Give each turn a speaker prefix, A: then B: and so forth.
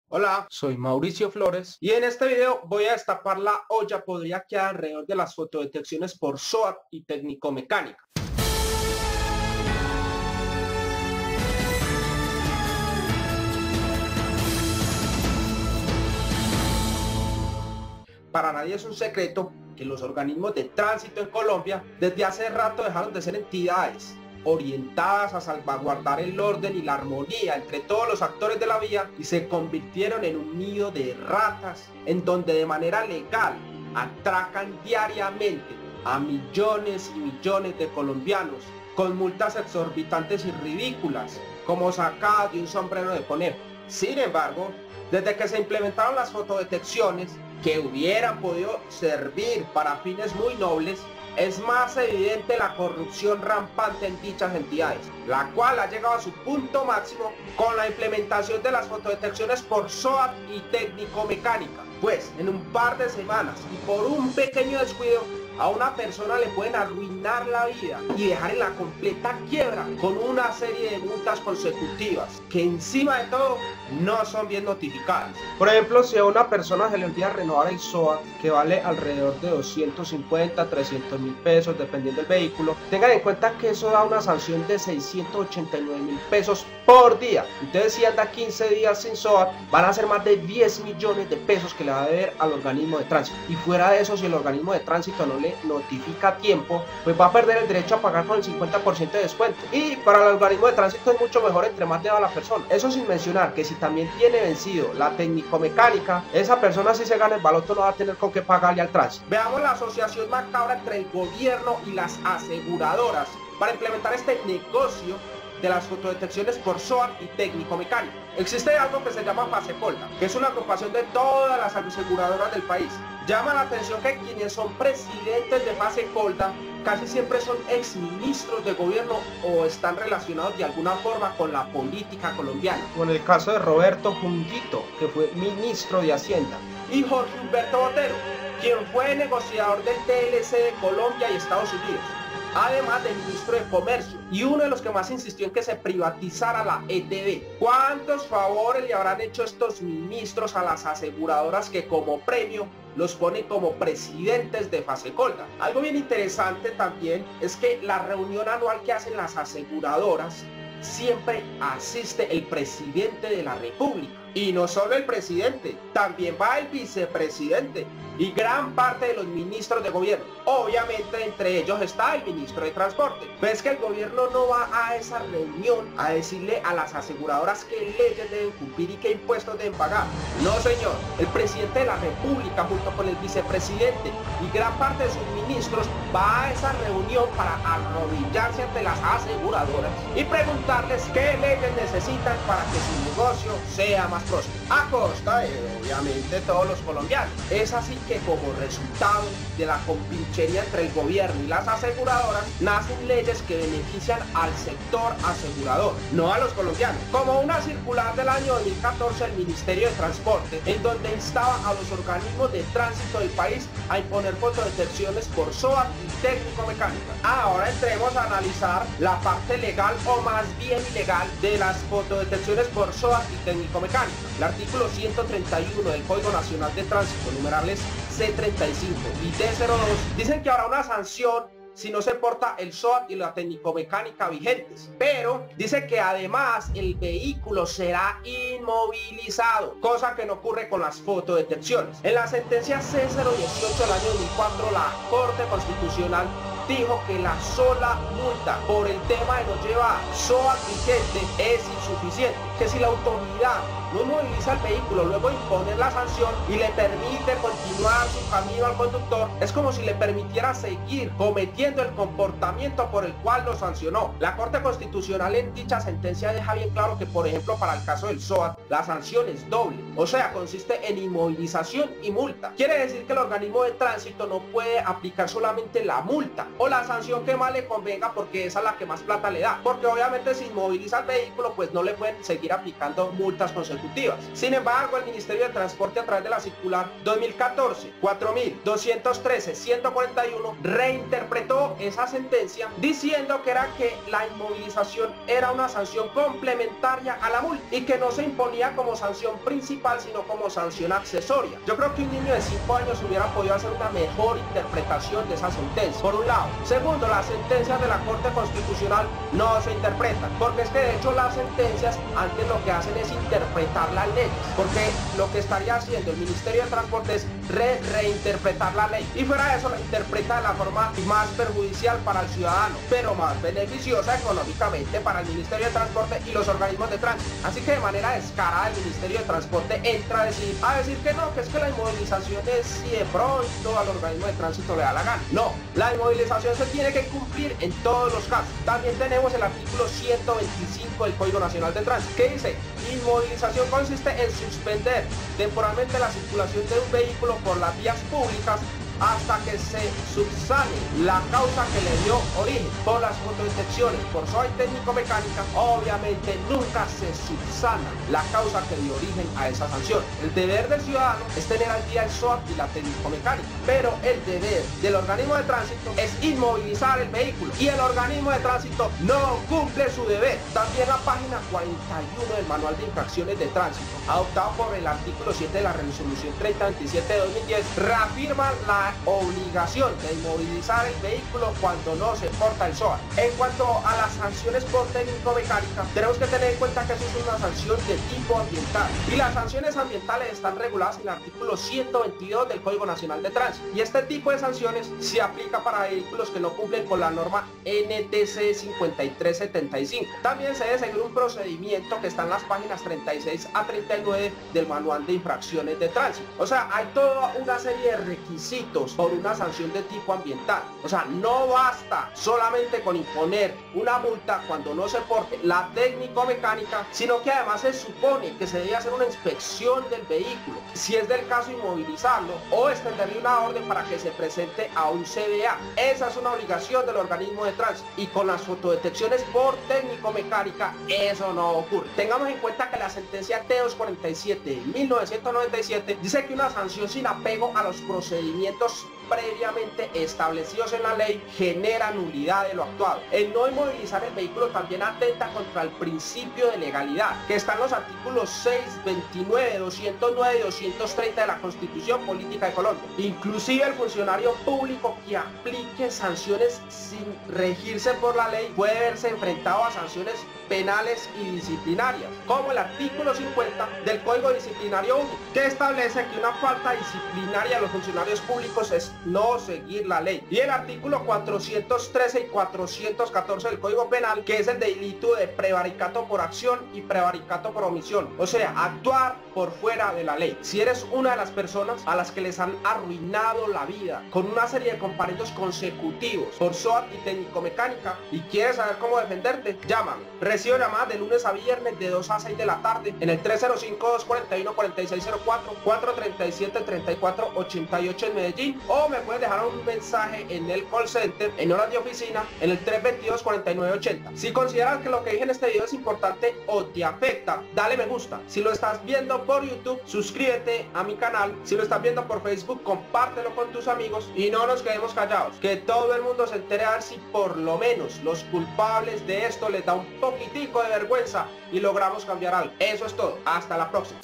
A: Hola, soy Mauricio Flores y en este video voy a destapar la olla podrida que hay alrededor de las fotodetecciones por SOAT y técnico-mecánica. Para nadie es un secreto que los organismos de tránsito en Colombia desde hace rato dejaron de ser entidades orientadas a salvaguardar el orden y la armonía entre todos los actores de la vía y se convirtieron en un nido de ratas en donde de manera legal atracan diariamente a millones y millones de colombianos con multas exorbitantes y ridículas como sacadas de un sombrero de conejo. Sin embargo, desde que se implementaron las fotodetecciones que hubieran podido servir para fines muy nobles, es más evidente la corrupción rampante en dichas entidades, la cual ha llegado a su punto máximo con la implementación de las fotodetecciones por SOAT y técnico-mecánica. Pues en un par de semanas y por un pequeño descuido, a una persona le pueden arruinar la vida y dejar en la completa quiebra con una serie de multas consecutivas que encima de todo no son bien notificadas. Por ejemplo, si a una persona se le olvida renovar el SOAT, que vale alrededor de 250, 300 mil pesos dependiendo del vehículo, tengan en cuenta que eso da una sanción de 689 mil pesos por día. Entonces si anda 15 días sin SOAT, van a ser más de 10 millones de pesos que le va a deber al organismo de tránsito. Y fuera de eso, si el organismo de tránsito no le notifica a tiempo, pues va a perder el derecho a pagar con el 50% de descuento. Y para el organismo de tránsito es mucho mejor entre más deba la persona. Eso sin mencionar que si también tiene vencido la técnico-mecánica, esa persona si se gana el baloto no va a tener con qué pagarle al tránsito. Veamos la asociación macabra entre el gobierno y las aseguradoras para implementar este negocio de las fotodetecciones por SOAT y técnico-mecánica. Existe algo que se llama FASECOLDA, que es una agrupación de todas las aseguradoras del país. Llama la atención que quienes son presidentes de FASECOLDA casi siempre son exministros de gobierno o están relacionados de alguna forma con la política colombiana. Como en el caso de Roberto Junguito, que fue ministro de Hacienda, y Jorge Humberto Botero, quien fue negociador del TLC de Colombia y Estados Unidos, además del ministro de Comercio y uno de los que más insistió en que se privatizara la ETB. ¿Cuántos favores le habrán hecho estos ministros a las aseguradoras que como premio los ponen como presidentes de FASECOLDA? Algo bien interesante también es que la reunión anual que hacen las aseguradoras siempre asiste el presidente de la República. Y no solo el presidente, también va el vicepresidente y gran parte de los ministros de gobierno. Obviamente entre ellos está el ministro de Transporte. Ves que el gobierno no va a esa reunión a decirle a las aseguradoras qué leyes deben cumplir y qué impuestos deben pagar. No señor, el presidente de la República junto con el vicepresidente y gran parte de sus ministros va a esa reunión para arrodillarse ante las aseguradoras y preguntarles qué leyes necesitan para que su negocio sea más próspero, a costa de obviamente todos los colombianos. Es así que como resultado de la compinchería entre el gobierno y las aseguradoras, nacen leyes que benefician al sector asegurador, no a los colombianos, como una circular del año 2014 del Ministerio de Transporte, en donde instaba a los organismos de tránsito del país a imponer fotodetecciones por SOAT y técnico-mecánica. Ahora entremos a analizar la parte legal o más bien ilegal de las fotodetecciones por SOAT y técnico-mecánica. El artículo 131 del Código Nacional de Tránsito, numerales C35 y D02, dicen que habrá una sanción si no se porta el SOAT y la técnico-mecánica vigentes, pero dice que además el vehículo será inmovilizado, cosa que no ocurre con las fotodetecciones. En la sentencia C018 del año 2004, la Corte Constitucional dijo que la sola multa por el tema de no llevar SOAT vigente es insuficiente, que si la autoridad no inmoviliza el vehículo luego de imponer la sanción y le permite continuar su camino al conductor, es como si le permitiera seguir cometiendo el comportamiento por el cual lo sancionó. La Corte Constitucional en dicha sentencia deja bien claro que, por ejemplo, para el caso del SOAT, la sanción es doble, o sea, consiste en inmovilización y multa. Quiere decir que el organismo de tránsito no puede aplicar solamente la multa o la sanción que más le convenga, porque esa es la que más plata le da, porque obviamente si inmoviliza el vehículo pues no le pueden seguir aplicando multas consecutivas. consecutivas. Sin embargo, el Ministerio de Transporte, a través de la circular 2014-4213-141, reinterpretó esa sentencia diciendo que era que la inmovilización era una sanción complementaria a la multa y que no se imponía como sanción principal, sino como sanción accesoria. Yo creo que un niño de 5 años hubiera podido hacer una mejor interpretación de esa sentencia, por un lado. Segundo, las sentencias de la Corte Constitucional no se interpretan, porque es que de hecho las sentencias antes lo que hacen es interpretar las leyes, porque lo que estaría haciendo el Ministerio de Transporte es reinterpretar la ley, y fuera de eso la interpreta de la forma más perjudicial para el ciudadano, pero más beneficiosa económicamente para el Ministerio de Transporte y los organismos de tránsito. Así que de manera descarada el Ministerio de Transporte entra a decir que no, que es que la inmovilización es si de pronto al organismo de tránsito le da la gana. No, la inmovilización se tiene que cumplir en todos los casos. También tenemos el artículo 125 del Código Nacional de Tránsito, que dice: inmovilización consiste en suspender temporalmente la circulación de un vehículo por las vías públicas hasta que se subsane la causa que le dio origen. Por las fotodetecciones, por SOA y técnico-mecánica, obviamente nunca se subsana la causa que dio origen a esa sanción. El deber del ciudadano es tener al día el SOA y la técnico-mecánica, pero el deber del organismo de tránsito es inmovilizar el vehículo, y el organismo de tránsito no cumple su deber. También la página 41 del Manual de Infracciones de Tránsito, adoptado por el artículo 7 de la Resolución 3027 de 2010, reafirma la obligación de inmovilizar el vehículo cuando no se porta el SOA. En cuanto a las sanciones por técnico-mecánica, tenemos que tener en cuenta que eso es una sanción de tipo ambiental, y las sanciones ambientales están reguladas en el artículo 122 del Código Nacional de Tránsito, y este tipo de sanciones se aplica para vehículos que no cumplen con la norma NTC 5375. También se debe seguir un procedimiento que está en las páginas 36 a 39 del Manual de Infracciones de Tránsito. O sea, hay toda una serie de requisitos por una sanción de tipo ambiental. O sea, no basta solamente con imponer una multa cuando no se porte la técnico-mecánica, sino que además se supone que se debe hacer una inspección del vehículo, si es del caso inmovilizarlo o extenderle una orden para que se presente a un CDA. Esa es una obligación del organismo de tránsito, y con las fotodetecciones por técnico-mecánica eso no ocurre. Tengamos en cuenta que la sentencia T247 de 1997 dice que una sanción sin apego a los procedimientos previamente establecidos en la ley genera nulidad de lo actuado. El no inmovilizar el vehículo también atenta contra el principio de legalidad, que está en los artículos 6, 29, 209 y 230 de la Constitución Política de Colombia. Inclusive el funcionario público que aplique sanciones sin regirse por la ley puede verse enfrentado a sanciones penales y disciplinarias, como el artículo 50 del Código Disciplinario Único, que establece que una falta disciplinaria a los funcionarios públicos es no seguir la ley, y el artículo 413 y 414 del Código Penal, que es el delito de prevaricato por acción y prevaricato por omisión, o sea, actuar por fuera de la ley. Si eres una de las personas a las que les han arruinado la vida con una serie de comparendos consecutivos por SOAT y técnico-mecánica y quieres saber cómo defenderte, llámame. Recibo llamadas de lunes a viernes de 2 a 6 de la tarde en el 305-241-4604, 437-3488 en Medellín, o me puedes dejar un mensaje en el call center en horas de oficina en el 322-4980. Si consideras que lo que dije en este video es importante o te afecta, dale me gusta. Si lo estás viendo por YouTube, suscríbete a mi canal. Si lo estás viendo por Facebook, compártelo con tus amigos y no nos quedemos callados. Que todo el mundo se entere, a ver si por lo menos los culpables de esto les da un poquitico de vergüenza y logramos cambiar algo. Eso es todo. Hasta la próxima.